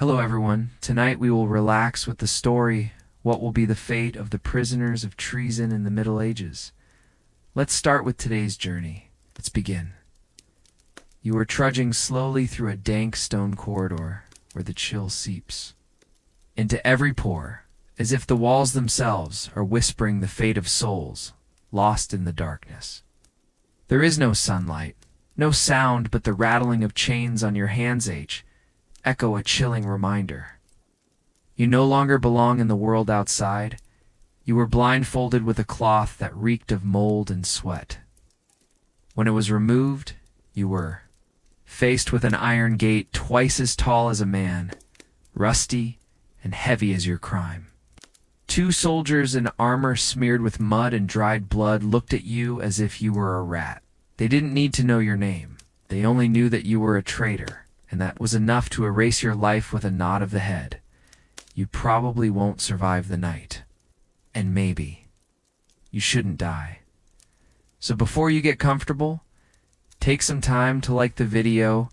Hello everyone, tonight we will relax with the story, What Will Be the Fate of the Prisoners of Treason in the Middle Ages. Let's start with today's journey. Let's begin. You are trudging slowly through a dank stone corridor where the chill seeps into every pore, as if the walls themselves are whispering the fate of souls lost in the darkness. There is no sunlight, no sound but the rattling of chains on your hands echo a chilling reminder. You no longer belong in the world outside. You were blindfolded with a cloth that reeked of mold and sweat. When it was removed, you were faced with an iron gate twice as tall as a man, rusty and heavy as your crime. Two soldiers in armor smeared with mud and dried blood looked at you as if you were a rat. They didn't need to know your name. They only knew that you were a traitor, and that was enough to erase your life with a nod of the head. You probably won't survive the night. And maybe you shouldn't die. So before you get comfortable, take some time to like the video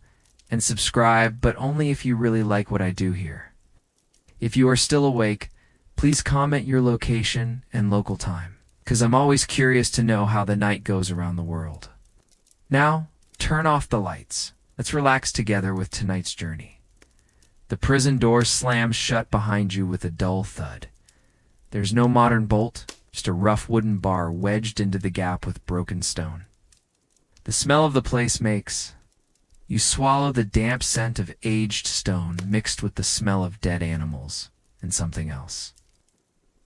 and subscribe, but only if you really like what I do here. If you are still awake, please comment your location and local time, because I'm always curious to know how the night goes around the world. Now, turn off the lights. Let's relax together with tonight's journey. The prison door slams shut behind you with a dull thud. There's no modern bolt, just a rough wooden bar wedged into the gap with broken stone. The smell of the place makes you swallow the damp scent of aged stone mixed with the smell of dead animals and something else.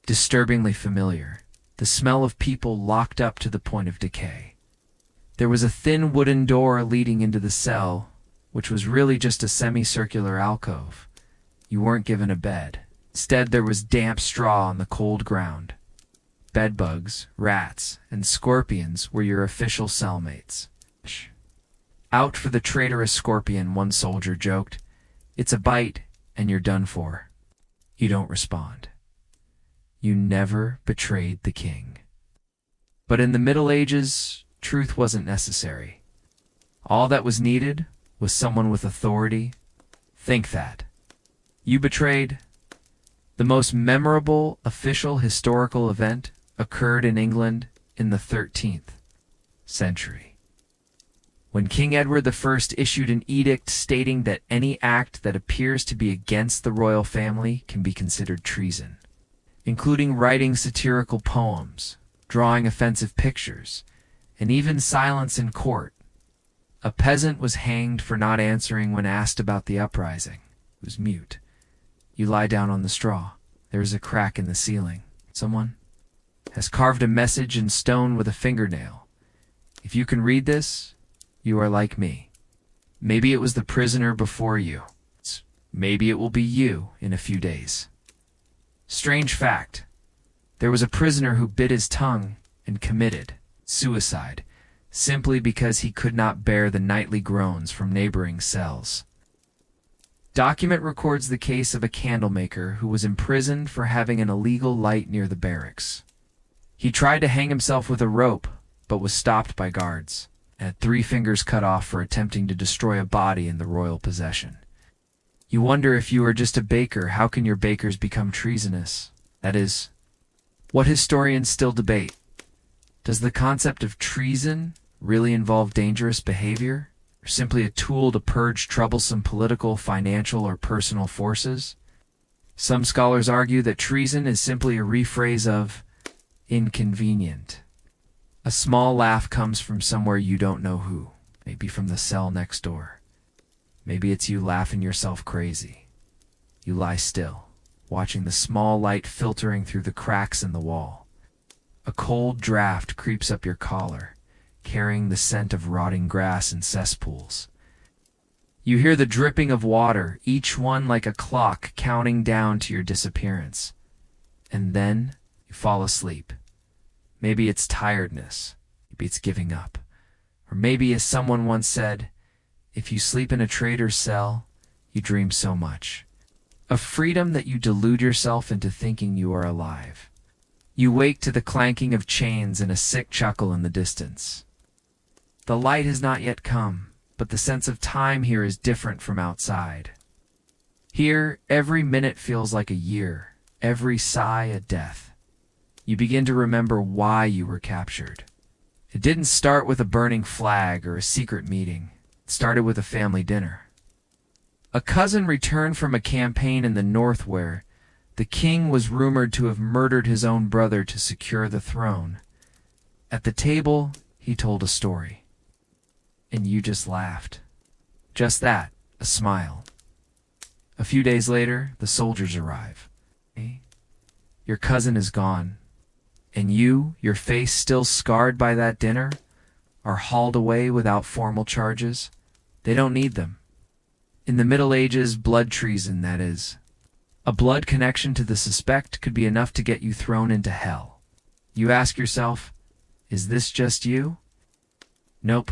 Disturbingly familiar, the smell of people locked up to the point of decay. There was a thin wooden door leading into the cell, which was really just a semicircular alcove. You weren't given a bed. Instead, there was damp straw on the cold ground. Bedbugs, rats, and scorpions were your official cellmates. Out for the traitorous scorpion, one soldier joked. It's a bite, and you're done for. You don't respond. You never betrayed the king. But in the Middle Ages, truth wasn't necessary. All that was needed was someone with authority. Think that. You betrayed. The most memorable official historical event occurred in England in the 13th century, when King Edward I issued an edict stating that any act that appears to be against the royal family can be considered treason, including writing satirical poems, drawing offensive pictures, and even silence in court. A peasant was hanged for not answering when asked about the uprising. He was mute. You lie down on the straw. There is a crack in the ceiling. Someone has carved a message in stone with a fingernail. If you can read this, you are like me. Maybe it was the prisoner before you. Maybe it will be you in a few days. Strange fact. There was a prisoner who bit his tongue and committed suicide, simply because he could not bear the nightly groans from neighboring cells. Document records the case of a candlemaker who was imprisoned for having an illegal light near the barracks. He tried to hang himself with a rope, but was stopped by guards, and had 3 fingers cut off for attempting to destroy a body in the royal possession. You wonder, if you are just a baker, how can your bakers become treasonous? That is what historians still debate. Does the concept of treason really involve dangerous behavior, or simply a tool to purge troublesome political, financial, or personal forces? Some scholars argue that treason is simply a rephrase of inconvenient. A small laugh comes from somewhere you don't know who, maybe from the cell next door. Maybe it's you laughing yourself crazy. You lie still, watching the small light filtering through the cracks in the wall. A cold draft creeps up your collar, carrying the scent of rotting grass and cesspools. You hear the dripping of water, each one like a clock counting down to your disappearance. And then you fall asleep. Maybe it's tiredness, maybe it's giving up. Or maybe, as someone once said, if you sleep in a traitor's cell, you dream so much of freedom that you delude yourself into thinking you are alive. You wake to the clanking of chains and a sick chuckle in the distance. The light has not yet come, but the sense of time here is different from outside. Here, every minute feels like a year, every sigh a death. You begin to remember why you were captured. It didn't start with a burning flag or a secret meeting. It started with a family dinner. A cousin returned from a campaign in the north where the king was rumored to have murdered his own brother to secure the throne. At the table, he told a story. And you just laughed. Just that, a smile. A few days later, the soldiers arrive. Your cousin is gone. And you, your face still scarred by that dinner, are hauled away without formal charges. They don't need them. In the Middle Ages, blood treason, that is. A blood connection to the suspect could be enough to get you thrown into hell. You ask yourself, is this just you? Nope.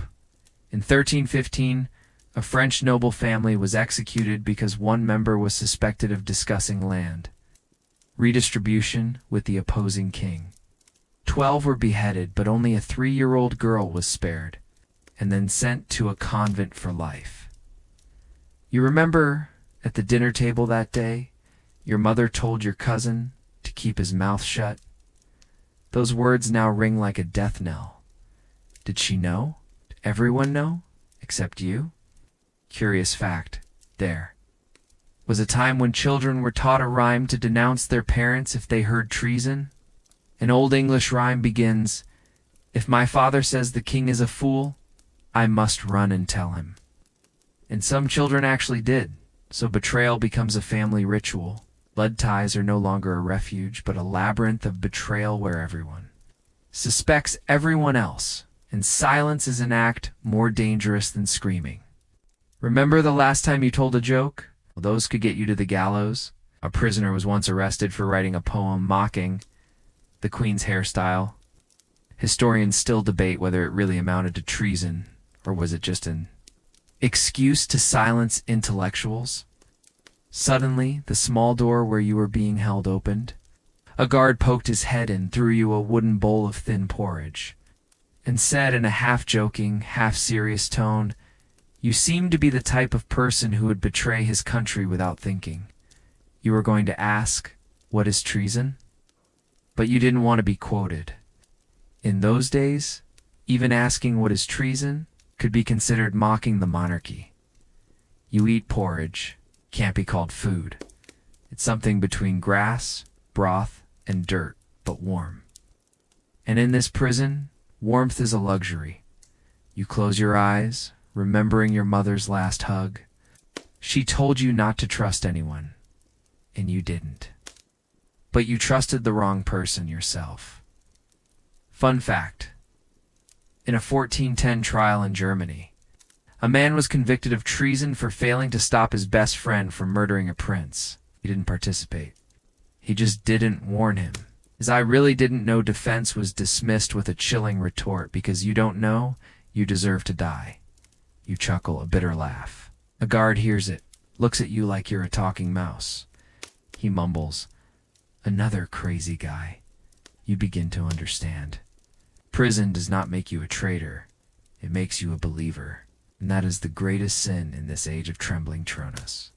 In 1315, a French noble family was executed because one member was suspected of discussing land. Redistribution with the opposing king. 12 were beheaded, but only a 3-year-old girl was spared, and then sent to a convent for life. You remember, at the dinner table that day, your mother told your cousin to keep his mouth shut? Those words now ring like a death knell. Did she know? Did everyone know? Except you? Curious fact, there was a time when children were taught a rhyme to denounce their parents if they heard treason. An Old English rhyme begins, "If my father says the king is a fool, I must run and tell him." And some children actually did, so betrayal becomes a family ritual. Blood ties are no longer a refuge, but a labyrinth of betrayal where everyone suspects everyone else, and silence is an act more dangerous than screaming. Remember the last time you told a joke? Well, those could get you to the gallows. A prisoner was once arrested for writing a poem mocking the Queen's hairstyle. Historians still debate whether it really amounted to treason, or was it just an excuse to silence intellectuals. Suddenly, the small door where you were being held opened. A guard poked his head in, threw you a wooden bowl of thin porridge, and said in a half-joking, half-serious tone, "You seem to be the type of person who would betray his country without thinking. You were going to ask, what is treason?" But you didn't want to be quoted. In those days, even asking what is treason could be considered mocking the monarchy. You eat porridge, can't be called food. It's something between grass, broth, and dirt, but warm. And in this prison, warmth is a luxury. You close your eyes, remembering your mother's last hug. She told you not to trust anyone, and you didn't. But you trusted the wrong person yourself. Fun fact. In a 1410 trial in Germany, a man was convicted of treason for failing to stop his best friend from murdering a prince. He didn't participate. He just didn't warn him. His "I really didn't know" defense was dismissed with a chilling retort, because you don't know, you deserve to die. You chuckle, a bitter laugh. A guard hears it, looks at you like you're a talking mouse. He mumbles, "Another crazy guy." You begin to understand. Prison does not make you a traitor. It makes you a believer. And that is the greatest sin in this age of trembling Tronos.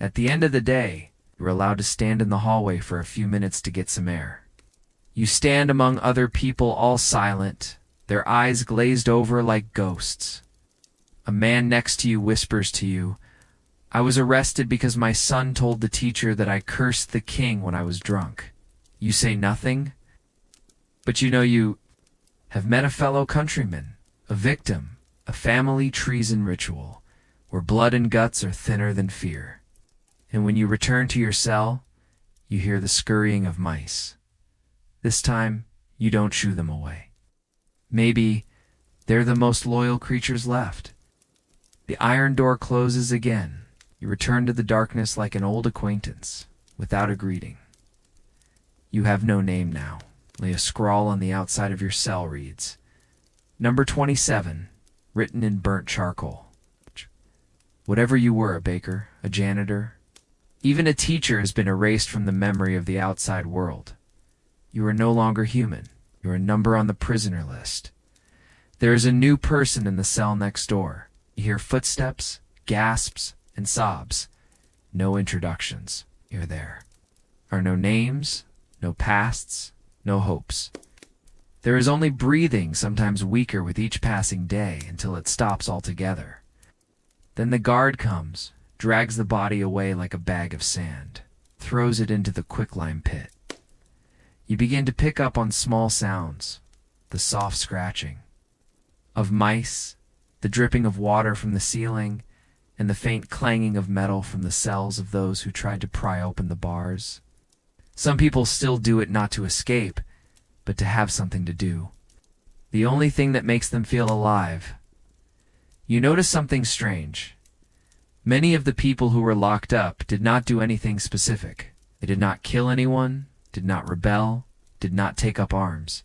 At the end of the day, you're allowed to stand in the hallway for a few minutes to get some air. You stand among other people, all silent, their eyes glazed over like ghosts. A man next to you whispers to you, "I was arrested because my son told the teacher that I cursed the king when I was drunk." You say nothing, but you know you have met a fellow countryman, a victim, a family treason ritual, where blood and guts are thinner than fear. And when you return to your cell, you hear the scurrying of mice. This time, you don't shoo them away. Maybe they're the most loyal creatures left. The iron door closes again. You return to the darkness like an old acquaintance, without a greeting. You have no name now. Only a scrawl on the outside of your cell reads, "Number 27, written in burnt charcoal." Whatever you were, a baker, a janitor, even a teacher, has been erased from the memory of the outside world. You are no longer human. You are a number on the prisoner list. There is a new person in the cell next door. You hear footsteps, gasps, and sobs. no introductions. You're there. Are no names, no pasts, no hopes. There is only breathing, sometimes weaker with each passing day, until it stops altogether. Then the guard comes, drags the body away like a bag of sand, throws it into the quicklime pit. You begin to pick up on small sounds, the soft scratching of mice, the dripping of water from the ceiling, and the faint clanging of metal from the cells of those who tried to pry open the bars. Some people still do it not to escape, but to have something to do. The only thing that makes them feel alive. You notice something strange. Many of the people who were locked up did not do anything specific. They did not kill anyone, did not rebel, did not take up arms.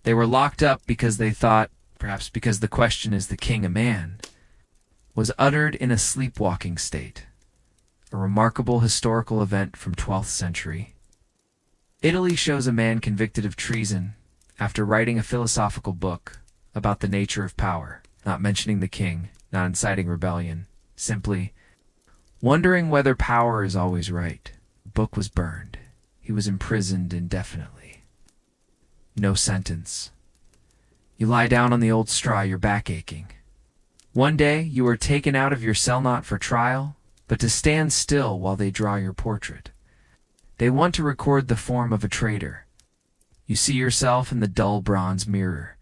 They were locked up because they thought, perhaps because the question is the king a man, was uttered in a sleepwalking state. A remarkable historical event from 12th century. Italy shows a man convicted of treason after writing a philosophical book about the nature of power, not mentioning the king, not inciting rebellion, simply wondering whether power is always right. The book was burned. He was imprisoned indefinitely. No sentence. You lie down on the old straw, your back aching. One day you are taken out of your cell not for trial, but to stand still while they draw your portrait. They want to record the form of a traitor. You see yourself in the dull bronze mirror.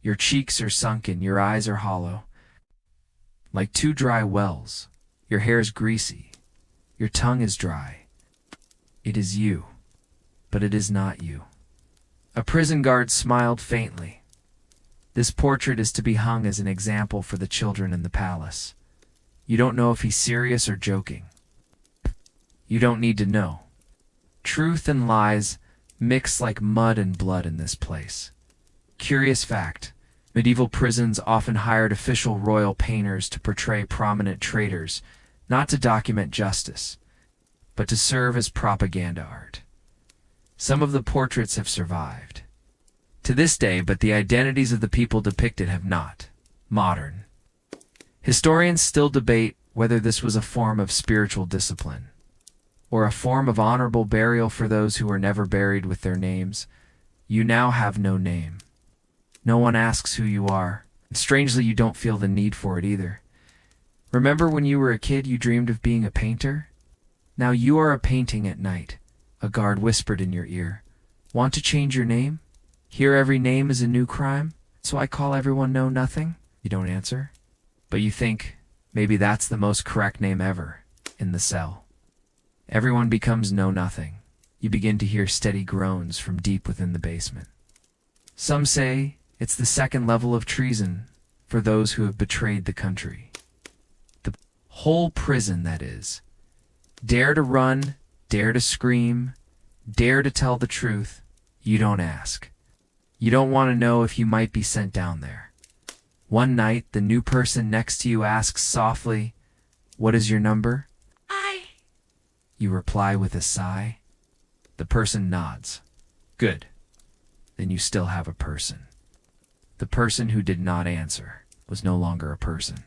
Your cheeks are sunken, your eyes are hollow, like two dry wells. Your hair is greasy. Your tongue is dry. It is you, but it is not you. A prison guard smiled faintly. This portrait is to be hung as an example for the children in the palace. You don't know if he's serious or joking. You don't need to know. Truth and lies mix like mud and blood in this place. Curious fact, medieval prisons often hired official royal painters to portray prominent traitors, not to document justice, but to serve as propaganda art. Some of the portraits have survived to this day, but the identities of the people depicted have not. Modern historians still debate whether this was a form of spiritual discipline, or a form of honorable burial for those who were never buried with their names. You now have no name. No one asks who you are, and strangely you don't feel the need for it either. Remember when you were a kid you dreamed of being a painter? Now you are a painting at night. A guard whispered in your ear. Want to change your name? Here every name is a new crime, so I call everyone Know Nothing? You don't answer, but you think, maybe that's the most correct name ever, in the cell. Everyone becomes Know Nothing. You begin to hear steady groans from deep within the basement. Some say it's the second level of treason for those who have betrayed the country. The whole prison, that is. Dare to run, dare to scream, dare to tell the truth. You don't ask. You don't want to know if you might be sent down there. One night, the new person next to you asks softly, "What is your number?" You reply with a sigh. The person nods. Good. Then you still have a person. The person who did not answer was no longer a person,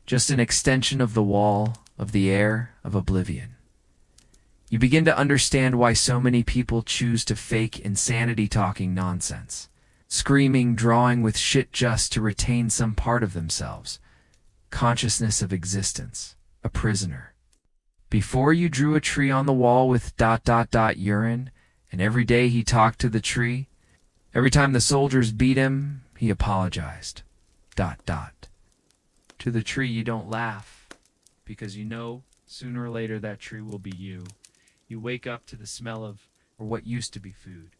just an extension of the wall, of the air, of oblivion. You begin to understand why so many people choose to fake insanity, talking nonsense, screaming, drawing with shit just to retain some part of themselves. Consciousness of existence. A prisoner. Before you drew a tree on the wall with ... urine, and every day he talked to the tree. Every time the soldiers beat him, he apologized. ... To the tree you don't laugh, because you know sooner or later that tree will be you. You wake up to the smell of, or what used to be, food.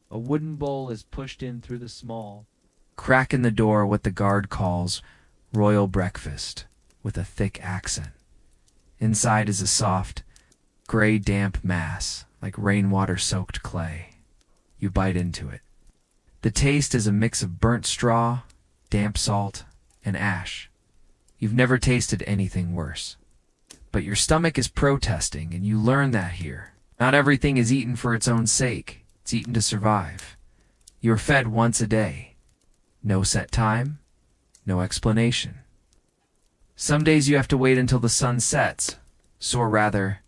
A wooden bowl is pushed in through the small crack in the door, what the guard calls royal breakfast, with a thick accent. Inside is a soft, gray, damp mass, like rainwater-soaked clay. You bite into it. The taste is a mix of burnt straw, damp salt, and ash. You've never tasted anything worse. But your stomach is protesting, and you learn that here. Not everything is eaten for its own sake. It's eaten to survive. You're fed once a day. No set time, no explanation. Some days you have to wait until the sun sets, soar rather,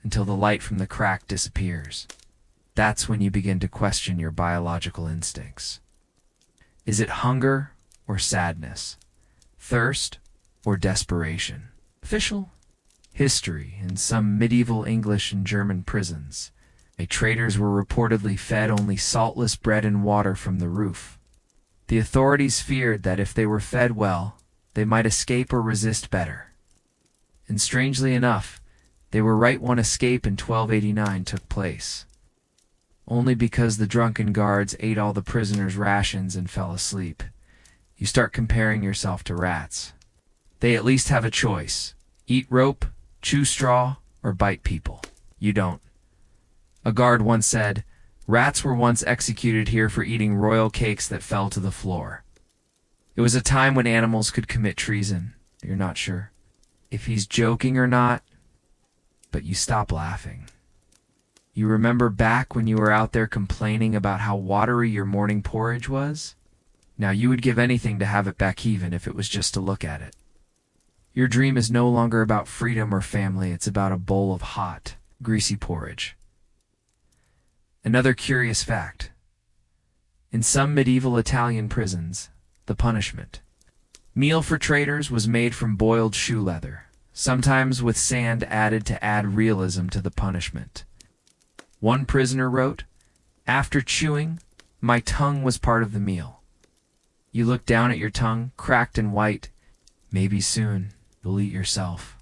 until the light from the crack disappears. That's when you begin to question your biological instincts. Is it hunger or sadness? Thirst or desperation? Official history: in some medieval English and German prisons, traitors were reportedly fed only saltless bread and water from the roof. The authorities feared that if they were fed well, they might escape or resist better. And strangely enough, they were right. One escape in 1289 took place, only because the drunken guards ate all the prisoners' rations and fell asleep. You start comparing yourself to rats. They at least have a choice: eat rope, chew straw, or bite people. You don't. A guard once said, "Rats were once executed here for eating royal cakes that fell to the floor." It was a time when animals could commit treason. You're not sure if he's joking or not, but you stop laughing. You remember back when you were out there complaining about how watery your morning porridge was? Now you would give anything to have it back, even if it was just to look at it. Your dream is no longer about freedom or family. It's about a bowl of hot, greasy porridge. Another curious fact: in some medieval Italian prisons, the punishment meal for traitors was made from boiled shoe leather, sometimes with sand added to add realism to the punishment. One prisoner wrote, "After chewing, my tongue was part of the meal." You look down at your tongue, cracked and white. Maybe soon you'll eat yourself.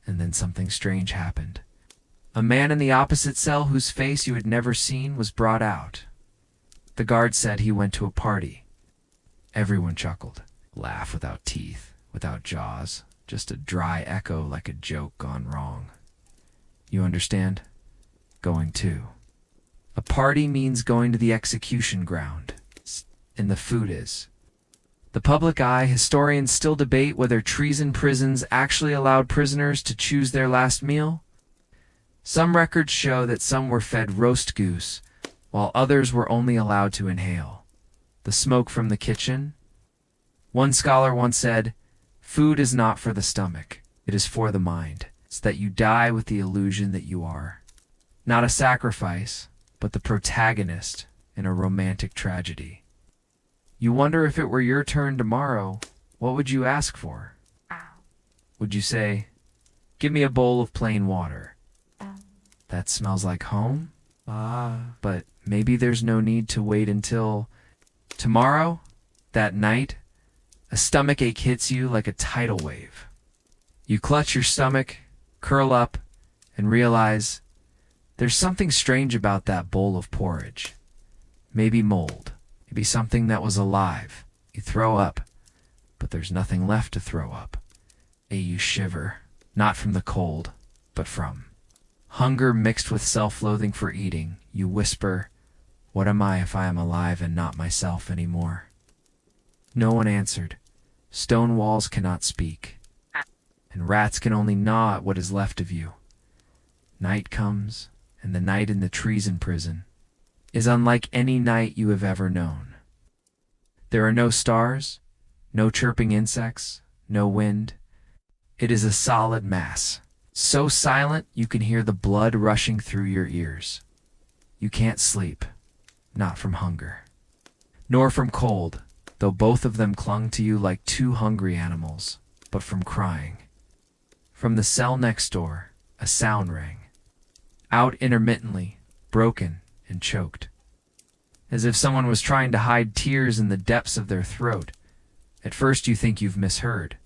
And then something strange happened. A man in the opposite cell, whose face you had never seen, was brought out. The guard said he went to a party. Everyone chuckled. Laugh without teeth, without jaws, just a dry echo like a joke gone wrong. You understand? Going to. A party means going to the execution ground, and the food is. The public eye: historians still debate whether treason prisons actually allowed prisoners to choose their last meal. Some records show that some were fed roast goose, while others were only allowed to inhale the smoke from the kitchen. One scholar once said, "Food is not for the stomach, it is for the mind. It's that you die with the illusion that you are not a sacrifice, but the protagonist in a romantic tragedy." You wonder, if it were your turn tomorrow, what would you ask for? Would you say, "Give me a bowl of plain water"? That smells like home? But maybe there's no need to wait until tomorrow. That night, a stomach ache hits you like a tidal wave. You clutch your stomach, curl up, and realize there's something strange about that bowl of porridge. Maybe mold. Maybe something that was alive. You throw up, but there's nothing left to throw up. You shiver, not from the cold, but from hunger mixed with self-loathing for eating. You whisper, "What am I if I am alive and not myself anymore?" No one answered. Stone walls cannot speak, and rats can only gnaw at what is left of you. Night comes, and the night in the Treason prison is unlike any night you have ever known. There are no stars, no chirping insects, no wind. It is a solid mass, so silent you can hear the blood rushing through your ears. You can't sleep, not from hunger, nor from cold, though both of them clung to you like two hungry animals, but from crying. From the cell next door, a sound rang out intermittently, broken and choked, as if someone was trying to hide tears in the depths of their throat. At first you think you've misheard,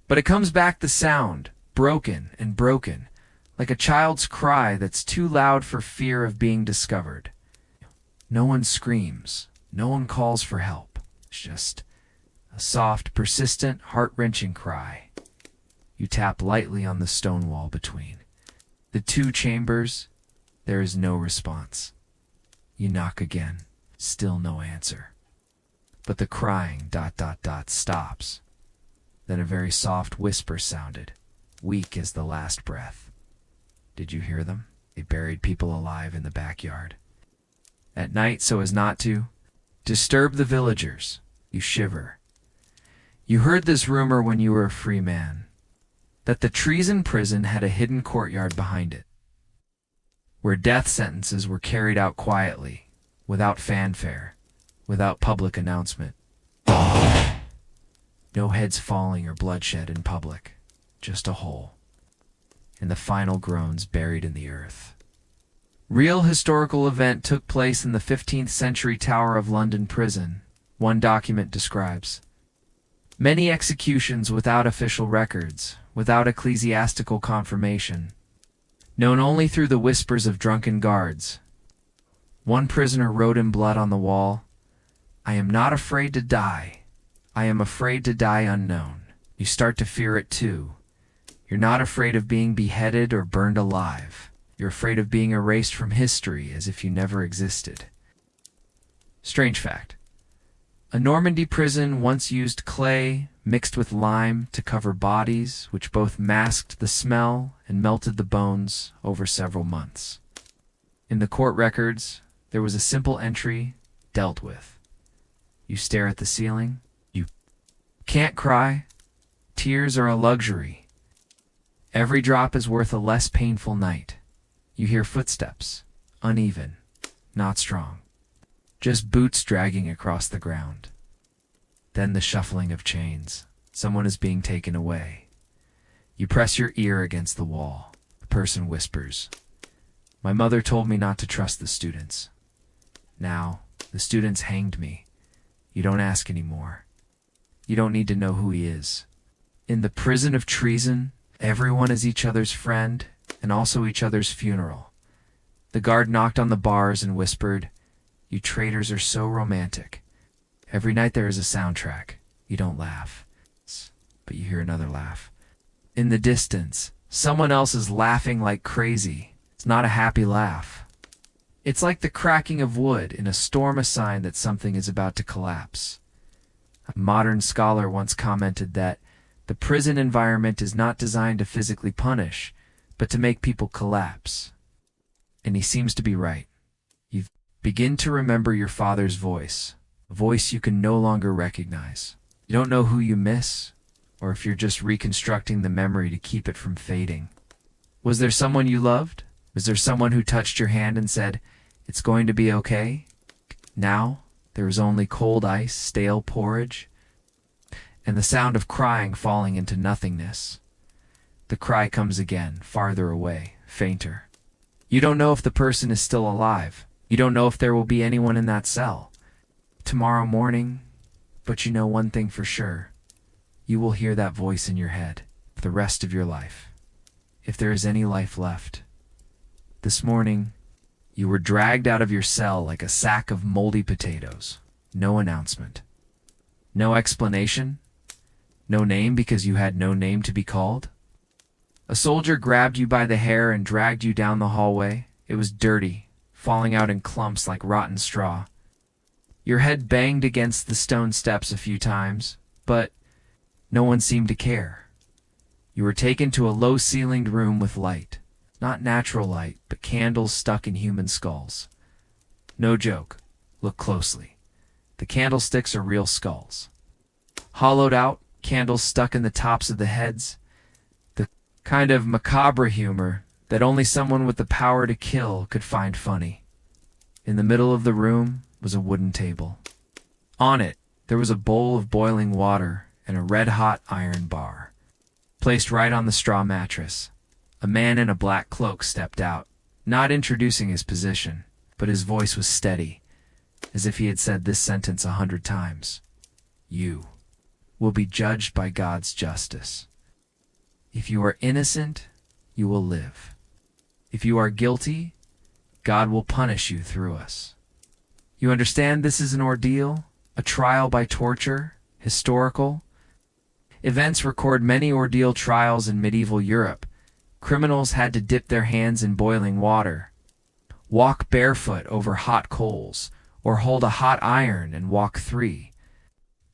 but it comes back, the sound, broken and broken, like a child's cry that's too loud for fear of being discovered. No one screams, no one calls for help. It's just a soft, persistent, heart-wrenching cry. You tap lightly on the stone wall between the two chambers. There is no response. You knock again, still no answer. But the crying ... stops. Then a very soft whisper sounded, weak as the last breath. Did you hear them? They buried people alive in the backyard at night so as not to disturb the villagers. You shiver. You heard this rumor when you were a free man. that the Treason prison had a hidden courtyard behind it, where death sentences were carried out quietly, without fanfare, without public announcement. No heads falling or bloodshed in public, just a hole, and the final groans buried in the earth. Real historical event took place in the 15th century Tower of London prison, one document describes. Many executions without official records, without ecclesiastical confirmation, known only through the whispers of drunken guards. One prisoner wrote in blood on the wall, "I am not afraid to die. I am afraid to die unknown." You start to fear it too. You're not afraid of being beheaded or burned alive. You're afraid of being erased from history as if you never existed. Strange fact. A Normandy prison once used clay mixed with lime to cover bodies, which both masked the smell and melted the bones over several months. In the court records, there was a simple entry, "Dealt with." You stare at the ceiling. You can't cry. Tears are a luxury. Every drop is worth a less painful night. You hear footsteps, uneven, not strong. Just boots dragging across the ground. Then the shuffling of chains. Someone is being taken away. You press your ear against the wall. The person whispers, "My mother told me not to trust the students. Now, the students hanged me. You don't ask anymore. You don't need to know who he is." In the prison of Treason, everyone is each other's friend and also each other's funeral. The guard knocked on the bars and whispered, "You traitors are so romantic. Every night there is a soundtrack. You don't laugh, but you hear another laugh. In the distance, someone else is laughing like crazy. It's not a happy laugh. It's like the cracking of wood in a storm, a sign that something is about to collapse. A modern scholar once commented that the prison environment is not designed to physically punish, but to make people collapse. And he seems to be right. You begin to remember your father's voice, a voice you can no longer recognize. You don't know who you miss, or if you're just reconstructing the memory to keep it from fading. Was there someone you loved? Was there someone who touched your hand and said, "It's going to be okay"? Now, there is only cold ice, stale porridge, and the sound of crying falling into nothingness. The cry comes again, farther away, fainter. You don't know if the person is still alive. You don't know if there will be anyone in that cell tomorrow morning, but you know one thing for sure. You will hear that voice in your head for the rest of your life, if there is any life left. This morning, you were dragged out of your cell like a sack of moldy potatoes. No announcement. No explanation. No name because you had no name to be called. A soldier grabbed you by the hair and dragged you down the hallway. It was dirty, falling out in clumps like rotten straw. Your head banged against the stone steps a few times, but no one seemed to care. You were taken to a low-ceilinged room with light. Not natural light, but candles stuck in human skulls. No joke. Look closely. The candlesticks are real skulls. Hollowed out, candles stuck in the tops of the heads. The kind of macabre humor that only someone with the power to kill could find funny. In the middle of the room was a wooden table. On it, there was a bowl of boiling water and a red-hot iron bar. Placed right on the straw mattress, a man in a black cloak stepped out, not introducing his position, but his voice was steady, as if he had said this sentence 100 times. "You will be judged by God's justice. If you are innocent, you will live. If you are guilty, God will punish you through us. You understand this is an ordeal, a trial by torture, historical. Events record many ordeal trials in medieval Europe. Criminals had to dip their hands in boiling water, walk barefoot over hot coals, or hold a hot iron and walk 3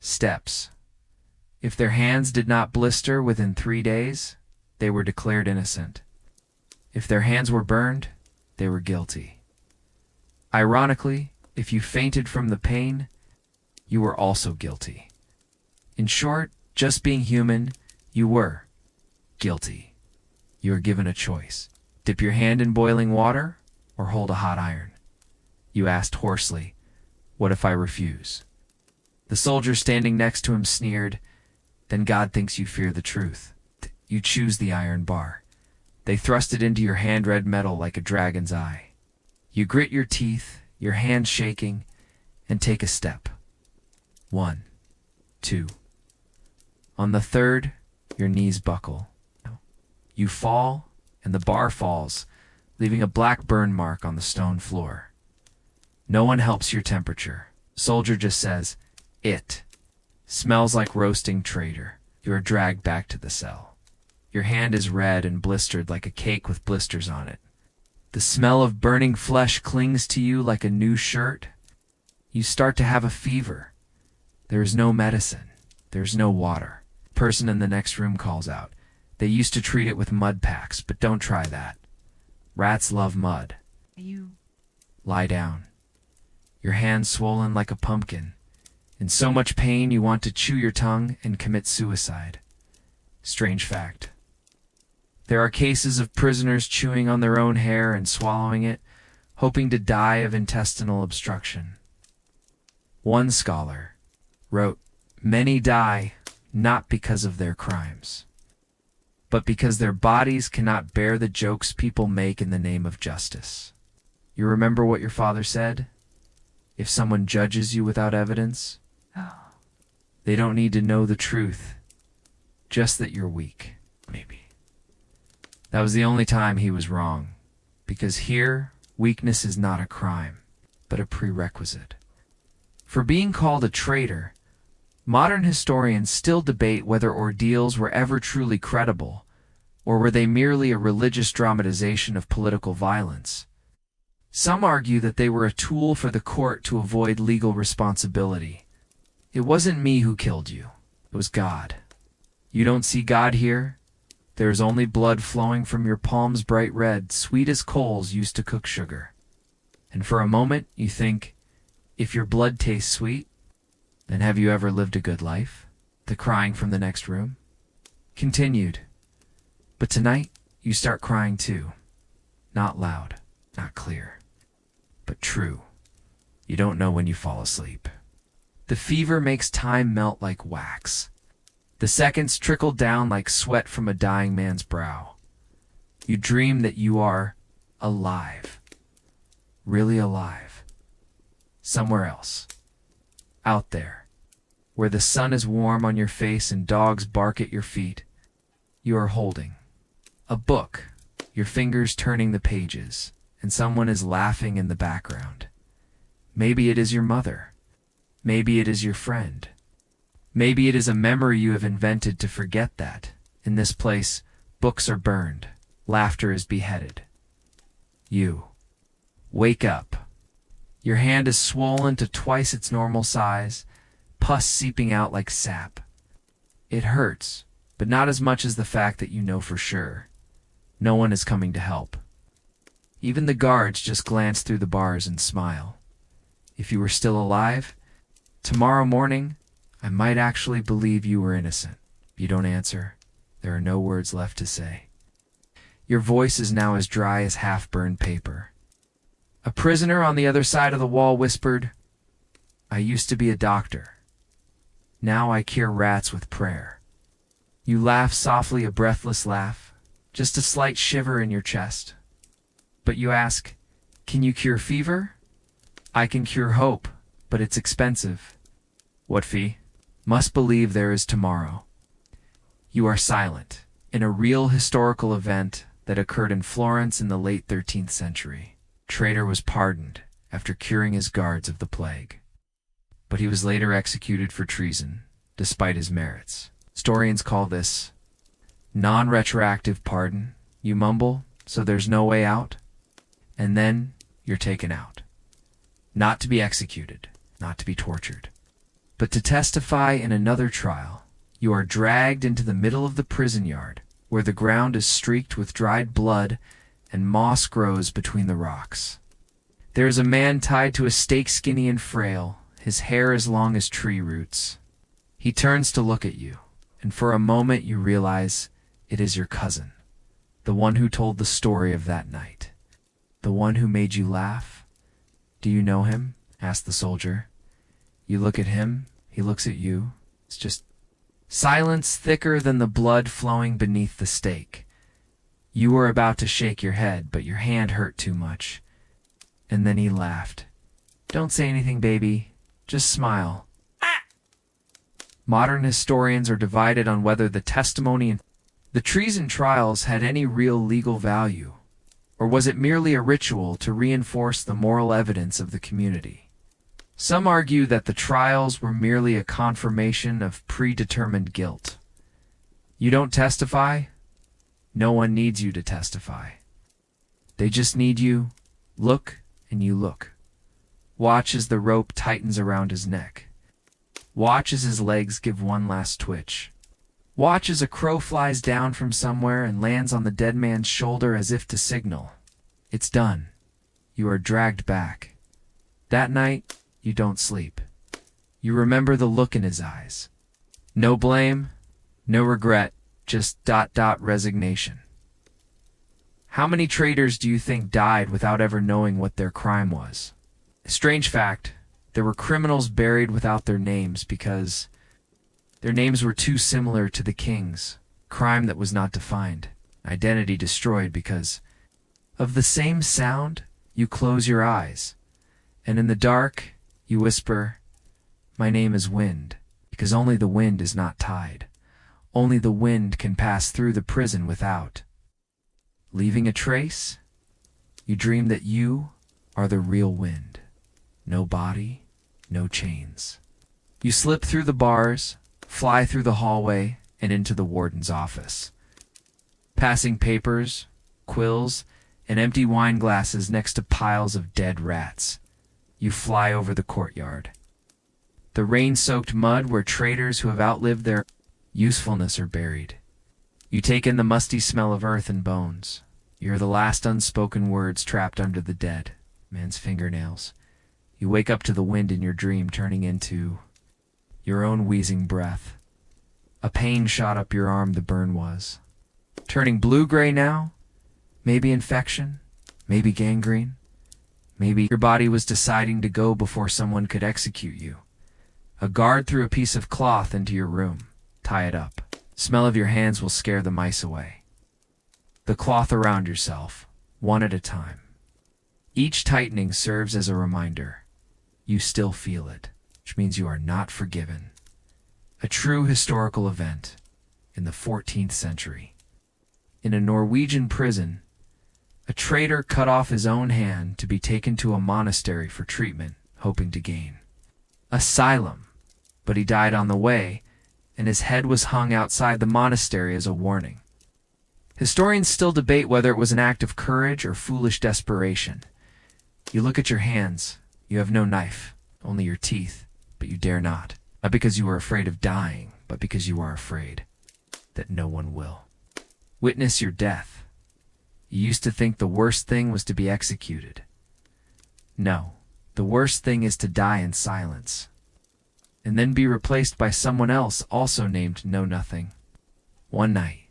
steps. If their hands did not blister within 3 days, they were declared innocent. If their hands were burned, they were guilty. Ironically, if you fainted from the pain, you were also guilty. In short, just being human, you were. Guilty. You are given a choice. Dip your hand in boiling water or hold a hot iron. You asked hoarsely, "What if I refuse?" The soldier standing next to him sneered, "Then God thinks you fear the truth. You choose the iron bar." They thrust it into your hand-red metal like a dragon's eye. You grit your teeth, your hands shaking, and take a step. 1, 2. On the third, your knees buckle. You fall, and the bar falls, leaving a black burn mark on the stone floor. No one helps your temperature. Soldier just says, "It smells like roasting traitor." You are dragged back to the cell. Your hand is red and blistered like a cake with blisters on it. The smell of burning flesh clings to you like a new shirt. You start to have a fever. There is no medicine. There is no water. The person in the next room calls out. They used to treat it with mud packs, but don't try that. Rats love mud. You Lie down. Your hand swollen like a pumpkin. In so much pain you want to chew your tongue and commit suicide. Strange fact. There are cases of prisoners chewing on their own hair and swallowing it, hoping to die of intestinal obstruction. One scholar wrote, "Many die not because of their crimes, but because their bodies cannot bear the jokes people make in the name of justice." You remember what your father said? If someone judges you without evidence, they don't need to know the truth, just that you're weak, maybe. That was the only time he was wrong, because here, weakness is not a crime, but a prerequisite. For being called a traitor, modern historians still debate whether ordeals were ever truly credible, or were they merely a religious dramatization of political violence. Some argue that they were a tool for the court to avoid legal responsibility. It wasn't me who killed you, it was God. You don't see God here? There is only blood flowing from your palms bright red, sweet as coals used to cook sugar. And for a moment you think, if your blood tastes sweet, then have you ever lived a good life? The crying from the next room continued. But tonight you start crying too. Not loud, not clear, but true. You don't know when you fall asleep. The fever makes time melt like wax. The seconds trickle down like sweat from a dying man's brow. You dream that you are alive. Really alive. Somewhere else. Out there. Where the sun is warm on your face and dogs bark at your feet. You are holding a book, your fingers turning the pages, and someone is laughing in the background. Maybe it is your mother. Maybe it is your friend. Maybe it is a memory you have invented to forget that, in this place, books are burned, laughter is beheaded. You wake up. Your hand is swollen to twice its normal size, pus seeping out like sap. It hurts, but not as much as the fact that you know for sure. No one is coming to help. Even the guards just glance through the bars and smile. If you were still alive, tomorrow morning, I might actually believe you were innocent. You don't answer. There are no words left to say. Your voice is now as dry as half-burned paper. A prisoner on the other side of the wall whispered, "I used to be a doctor. Now I cure rats with prayer." You laugh softly, a breathless laugh, just a slight shiver in your chest. But you ask, "Can you cure fever?" "I can cure hope, but it's expensive." "What fee?" "Must believe there is tomorrow." You are silent. In a real historical event that occurred in Florence in the late 13th century, Traitor was pardoned after curing his guards of the plague. But he was later executed for treason, despite his merits. Historians call this non-retroactive pardon. You mumble, so there's no way out? And then you're taken out. Not to be executed, not to be tortured, but to testify in another trial. You are dragged into the middle of the prison yard, where the ground is streaked with dried blood and moss grows between the rocks. There is a man tied to a stake, skinny and frail, his hair as long as tree roots. He turns to look at you, and for a moment you realize It is your cousin, the one who told the story of that night, the one who made you laugh. Do you know him? Asked the soldier. You look at him, he looks at you. It's just silence thicker than the blood flowing beneath the stake. You were about to shake your head, but your hand hurt too much. And then he laughed. Don't say anything, baby. Just smile. Modern historians are divided on whether the testimony in the treason trials had any real legal value, or was it merely a ritual to reinforce the moral evidence of the community. Some argue that the trials were merely a confirmation of predetermined guilt. You don't testify? No one needs you to testify. They just need you. Look, and you look. Watch as the rope tightens around his neck. Watch as his legs give one last twitch. Watch as a crow flies down from somewhere and lands on the dead man's shoulder as if to signal. It's done. You are dragged back. That night, you don't sleep. You remember the look in his eyes. No blame, no regret, just resignation. How many traitors do you think died without ever knowing what their crime was? A strange fact, there were criminals buried without their names because their names were too similar to the king's. Crime that was not defined. Identity destroyed because of the same sound. You close your eyes, and in the dark, you whisper, "My name is Wind," because only the wind is not tide. Only the wind can pass through the prison without leaving a trace. You dream that you are the real wind. No body, no chains. You slip through the bars, fly through the hallway, and into the warden's office. Passing papers, quills, and empty wine glasses next to piles of dead rats. You fly over the courtyard. The rain-soaked mud where traitors who have outlived their usefulness are buried. You take in the musty smell of earth and bones. You hear the last unspoken words trapped under the dead man's fingernails. You wake up to the wind in your dream turning into your own wheezing breath. A pain shot up your arm, the burn was. Turning blue-gray now? Maybe infection? Maybe gangrene? Maybe your body was deciding to go before someone could execute you. A guard threw a piece of cloth into your room. Tie it up. Smell of your hands will scare the mice away. The cloth around yourself, one at a time. Each tightening serves as a reminder. You still feel it, which means you are not forgiven. A true historical event in the 14th century. In a Norwegian prison, a traitor cut off his own hand to be taken to a monastery for treatment, hoping to gain asylum. But he died on the way, and his head was hung outside the monastery as a warning. Historians still debate whether it was an act of courage or foolish desperation. You look at your hands. You have no knife, only your teeth, but you dare not. Not because you are afraid of dying, but because you are afraid that no one will witness your death. You used to think the worst thing was to be executed. No, the worst thing is to die in silence, and then be replaced by someone else also named Know Nothing. One night,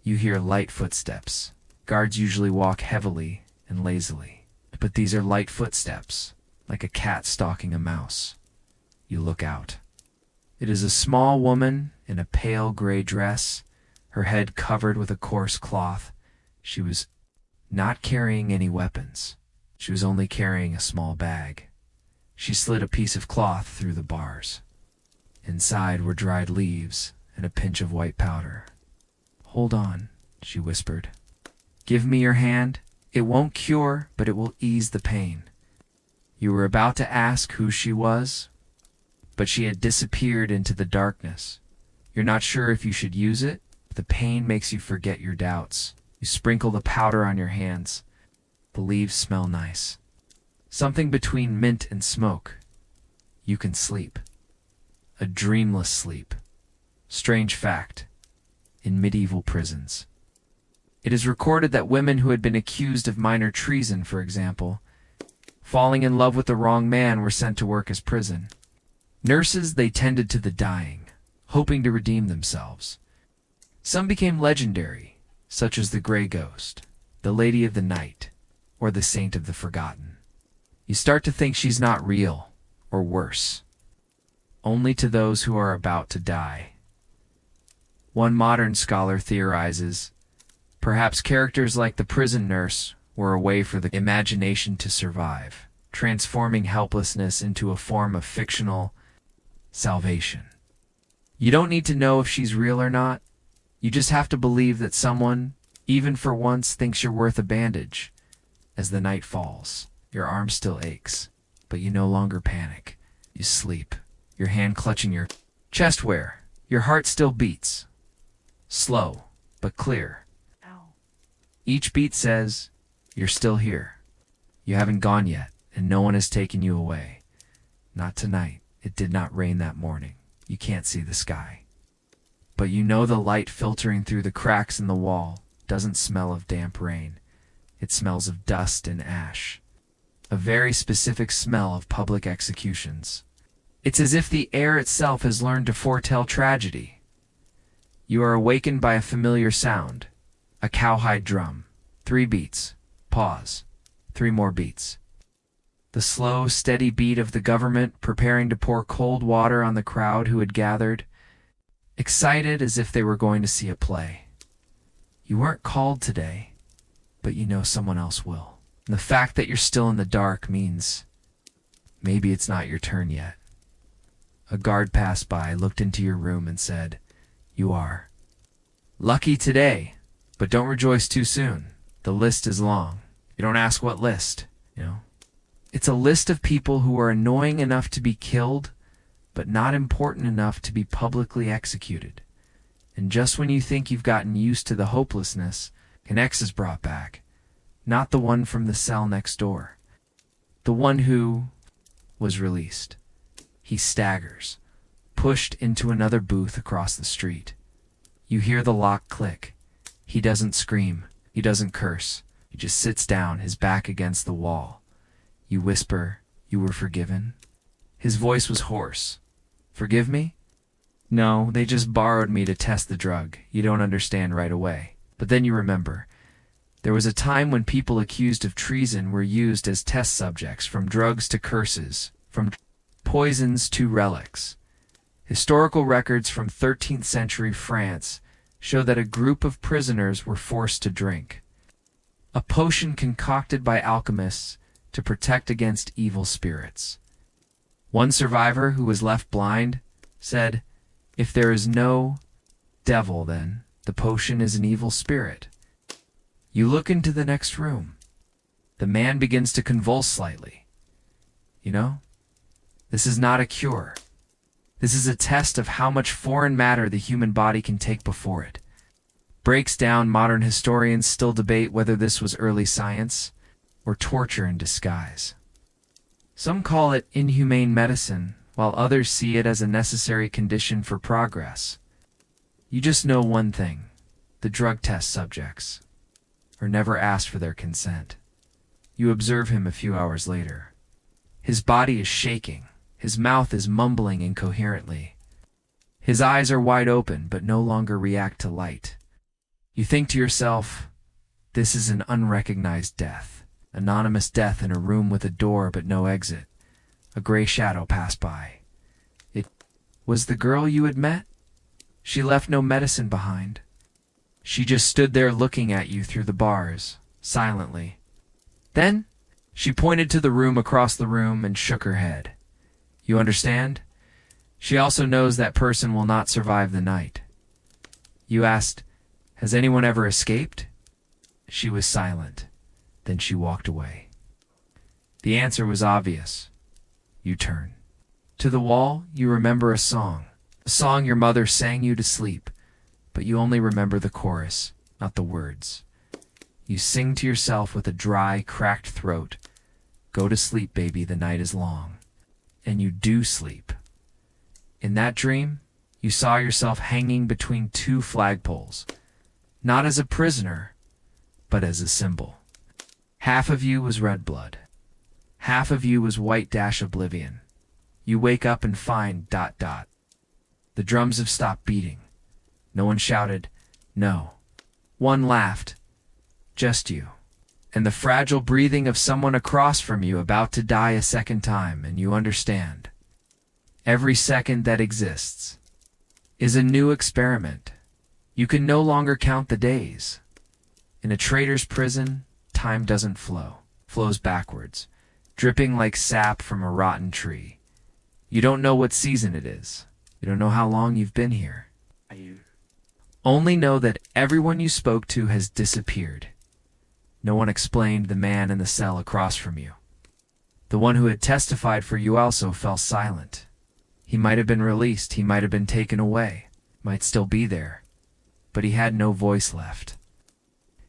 you hear light footsteps. Guards usually walk heavily and lazily, but these are light footsteps, like a cat stalking a mouse. You look out. It is a small woman in a pale gray dress, her head covered with a coarse cloth. She was not carrying any weapons. She was only carrying a small bag. She slid a piece of cloth through the bars. Inside were dried leaves and a pinch of white powder. "Hold on," she whispered. "Give me your hand. It won't cure, but it will ease the pain." You were about to ask who she was, but she had disappeared into the darkness. You're not sure if you should use it. The pain makes you forget your doubts. You sprinkle the powder on your hands. The leaves smell nice. Something between mint and smoke. You can sleep. A dreamless sleep. Strange fact. In medieval prisons, it is recorded that women who had been accused of minor treason, for example, falling in love with the wrong man, were sent to work as prison nurses. They tended to the dying, hoping to redeem themselves. Some became legendary, such as the Grey Ghost, the Lady of the Night, or the Saint of the Forgotten. You start to think she's not real, or worse, only to those who are about to die. One modern scholar theorizes, perhaps characters like the prison nurse were a way for the imagination to survive, transforming helplessness into a form of fictional salvation. You don't need to know if she's real or not. You just have to believe that someone, even for once, thinks you're worth a bandage. As the night falls, your arm still aches, but you no longer panic. You sleep, your hand clutching your chest where your heart still beats. Slow, but clear. Ow. Each beat says, you're still here. You haven't gone yet, and no one has taken you away. Not tonight. It did not rain that morning. You can't see the sky. But you know the light filtering through the cracks in the wall doesn't smell of damp rain. It smells of dust and ash. A very specific smell of public executions. It's as if the air itself has learned to foretell tragedy. You are awakened by a familiar sound. A cowhide drum. 3 beats. Pause. 3 more beats. The slow, steady beat of the government preparing to pour cold water on the crowd who had gathered, excited as if they were going to see a play. You weren't called today, but you know someone else will. And the fact that you're still in the dark means maybe it's not your turn yet. A guard passed by, looked into your room, and said, "You are lucky today, but don't rejoice too soon. The list is long." You don't ask what list, It's a list of people who are annoying enough to be killed, but not important enough to be publicly executed. And just when you think you've gotten used to the hopelessness, an ex is brought back. Not the one from the cell next door. The one who was released. He staggers, pushed into another booth across the street. You hear the lock click. He doesn't scream. He doesn't curse. He just sits down, his back against the wall. You whisper, "You were forgiven?" His voice was hoarse. "Forgive me? No, they just borrowed me to test the drug. You don't understand right away. But then you remember. There was a time when people accused of treason were used as test subjects, from drugs to curses, from poisons to relics. Historical records from 13th century France show that a group of prisoners were forced to drink a potion concocted by alchemists to protect against evil spirits. One survivor, who was left blind, said, "If there is no devil, then the potion is an evil spirit." You look into the next room. The man begins to convulse slightly. This is not a cure. This is a test of how much foreign matter the human body can take before it. Breaks down. Modern historians still debate whether this was early science or torture in disguise. Some call it inhumane medicine, while others see it as a necessary condition for progress. You just know one thing: the drug test subjects are never asked for their consent. You observe him a few hours later. His body is shaking. His mouth is mumbling incoherently. His eyes are wide open, but no longer react to light. You think to yourself, this is an unrecognized death. Anonymous death in a room with a door but no exit. A gray shadow passed by. It was the girl you had met. She left no medicine behind. She just stood there looking at you through the bars, silently. Then she pointed to the room across the room and shook her head. You understand? She also knows that person will not survive the night. You asked, "Has anyone ever escaped?" She was silent. Then she walked away. The answer was obvious. You turn. To the wall, you remember a song your mother sang you to sleep, but you only remember the chorus, not the words. You sing to yourself with a dry, cracked throat, "Go to sleep, baby, the night is long." And you do sleep. In that dream, you saw yourself hanging between 2 flagpoles, not as a prisoner, but as a symbol. Half of you was red blood. Half of you was white-oblivion. You wake up and find ... The drums have stopped beating. No one shouted, No. One laughed. Just you. And the fragile breathing of someone across from you about to die a second time, and you understand. Every second that exists is a new experiment. You can no longer count the days. In a traitor's prison, time doesn't flows backwards, dripping like sap from a rotten tree. You don't know what season it is. You don't know how long you've been here. Only know that everyone you spoke to has disappeared. No one explained the man in the cell across from you. The one who had testified for you also fell silent. He might have been released, he might have been taken away, might still be there, but he had no voice left.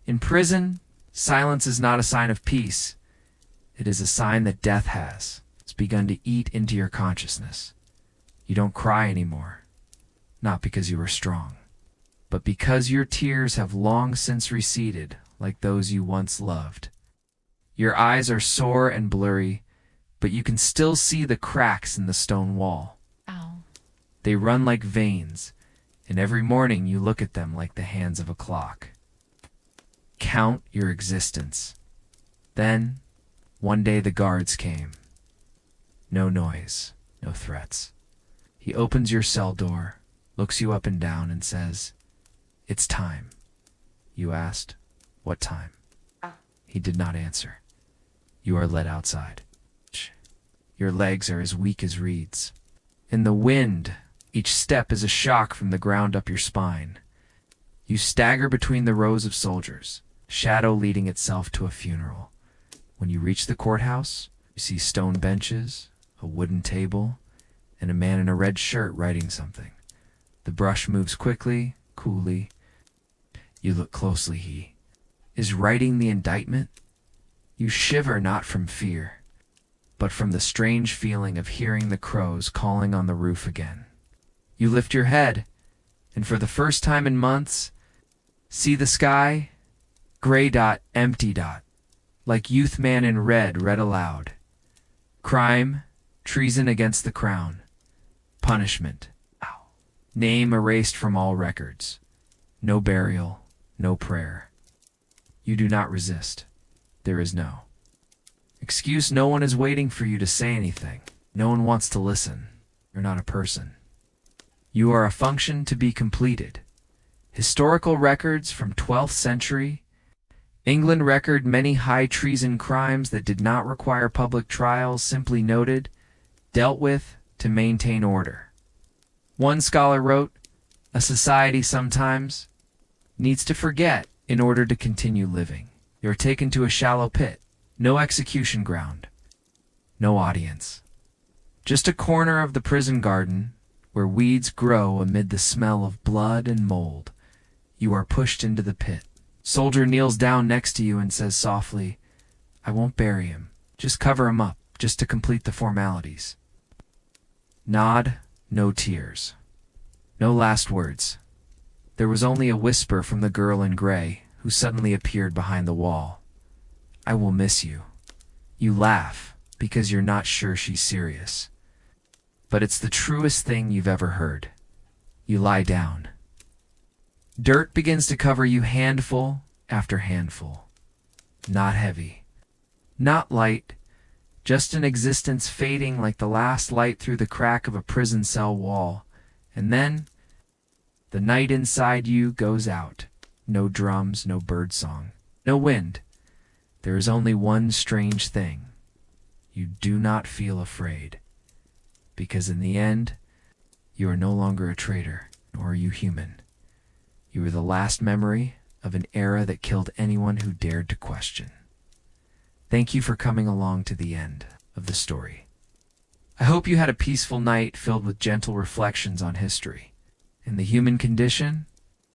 In prison, silence is not a sign of peace. It is a sign that death has. It's begun to eat into your consciousness. You don't cry anymore, not because you were strong, but because your tears have long since receded like those you once loved. Your eyes are sore and blurry, but you can still see the cracks in the stone wall. Ow. They run like veins, and every morning you look at them like the hands of a clock. Count your existence. Then, one day the guards came. No noise, no threats. He opens your cell door, looks you up and down, and says, "It's time." You asked, "What time?" He did not answer. You are led outside. Your legs are as weak as reeds. In the wind, each step is a shock from the ground up your spine. You stagger between the rows of soldiers, shadow leading itself to a funeral. When you reach the courthouse, you see stone benches, a wooden table, and a man in a red shirt writing something. The brush moves quickly, coolly. You look closely. He is writing the indictment. You shiver not from fear, but from the strange feeling of hearing the crows calling on the roof again. You lift your head, and for the first time in months, see the sky, gray dot, empty dot, like Youth Man in Red read aloud. Crime, treason against the crown, punishment, name erased from all records, no burial, no prayer. You do not resist. There is no excuse. No one is waiting for you to say anything. No one wants to listen. You're not a person. You are a function to be completed. Historical records from 12th century. England record many high treason crimes that did not require public trials, simply noted, dealt with to maintain order. One scholar wrote, "A society sometimes needs to forget in order to continue living." You are taken to a shallow pit, no execution ground, no audience. Just a corner of the prison garden where weeds grow amid the smell of blood and mold. You are pushed into the pit. Soldier kneels down next to you and says softly, "I won't bury him. Just cover him up, just to complete the formalities." Nod, no tears. No last words. There was only a whisper from the girl in gray, who suddenly appeared behind the wall. "I will miss you." You laugh, because you're not sure she's serious. But it's the truest thing you've ever heard. You lie down. Dirt begins to cover you handful after handful. Not heavy. Not light. Just an existence fading like the last light through the crack of a prison cell wall. And then, the night inside you goes out. No drums, no birdsong, no wind. There is only one strange thing. You do not feel afraid. Because in the end, you are no longer a traitor, nor are you human. You are the last memory of an era that killed anyone who dared to question. Thank you for coming along to the end of the story. I hope you had a peaceful night filled with gentle reflections on history and the human condition,